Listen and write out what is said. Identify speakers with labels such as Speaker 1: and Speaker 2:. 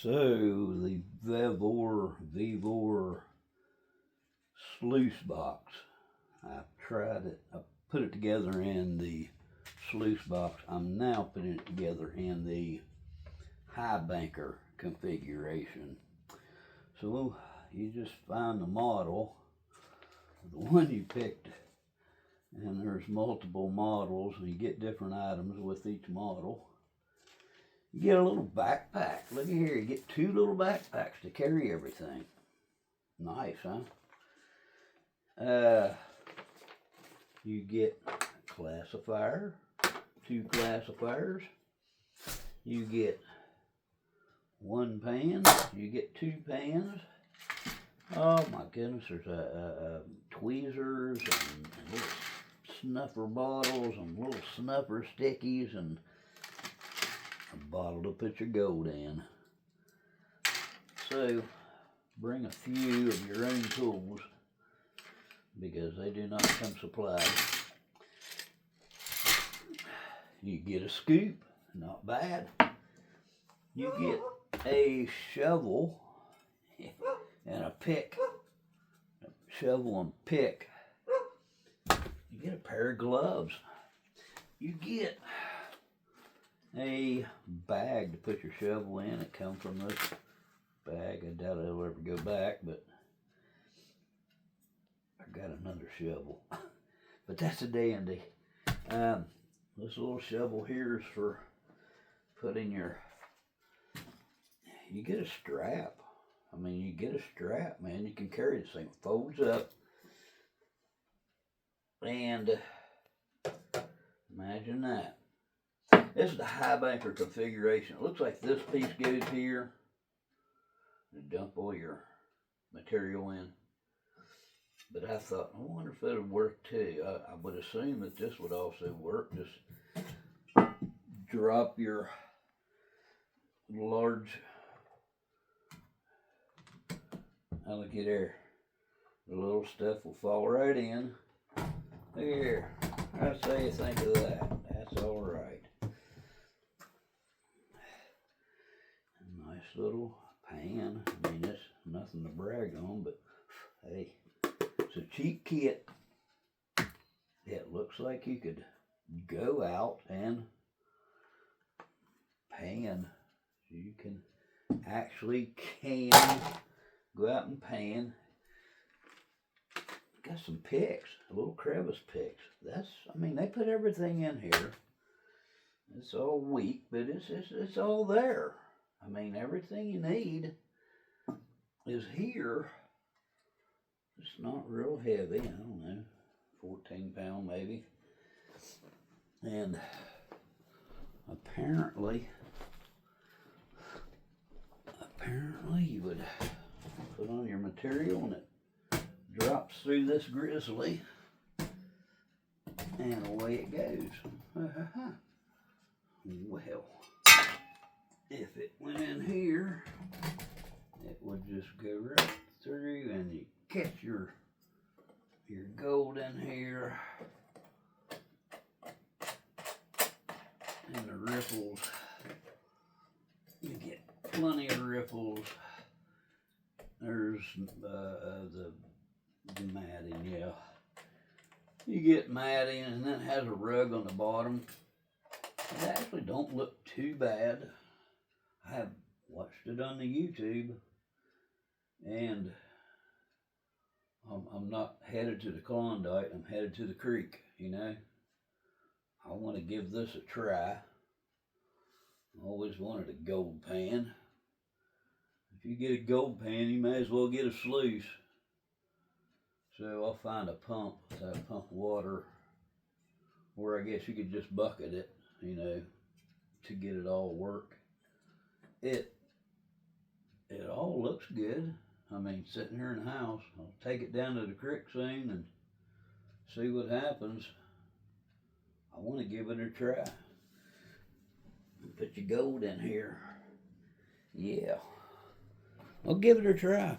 Speaker 1: So the Vevor Sluice box. I tried it. I put it together in the Sluice box. I'm now putting it together in the Highbanker configuration. So you just find the model, the one you picked, and there's multiple models, and you get different items with each model. You get a little backpack. Look at here, you get 2 little backpacks to carry everything. Nice, huh? You get a classifier, 2 classifiers. You get 1 pan, you get 2 pans. Oh my goodness, there's tweezers and little snuffer bottles and little snuffer stickies and a bottle to put your gold in. So bring a few of your own tools because they do not come supplied. You get a scoop, not bad. You get a shovel and a pick. A shovel and pick. You get a pair of gloves. You get a bag to put your shovel in. It comes from this bag. I doubt it'll ever go back, but I got another shovel. But that's a dandy. This little shovel here is for putting your, you get a strap. I mean, you get a strap, man. You can carry this thing. It folds up. And imagine that. This is the Highbanker configuration. It looks like this piece goes here. You dump all your material in. But I thought, I wonder if it would work too. I would assume that this would also work. Just drop your large, look at there. The little stuff will fall right in. Look here. I say you think of that. That's all right. A nice little pan. I mean, it's nothing to brag on, but hey, it's a cheap kit. It looks like you could go out and pan. You can actually go out and pan. Got some picks, little crevice picks. I mean, they put everything in here. It's all weak, but it's all there. I mean, everything you need is here. It's not real heavy. I don't know, 14 pound maybe. And apparently you would put on your material and it drops through this grizzly and away it goes. Well, if it went in here, it would just go right through and you catch your gold in here and the ripples. You get plenty of ripples. There's the matting, yeah. You get matting and then it has a rug on the bottom. It actually don't look too bad. I have watched it on the YouTube and I'm not headed to the Klondike, I'm headed to the creek, you know. I want to give this a try. I always wanted a gold pan. If you get a gold pan, you may as well get a sluice. So I'll find a pump that'll pump water, or I guess you could just bucket it, you know, to get it all work. It all looks good. I mean, sitting here in the house, I'll take it down to the creek soon and see what happens. I want to give it a try. Put your gold in here. Yeah. I'll give it a try.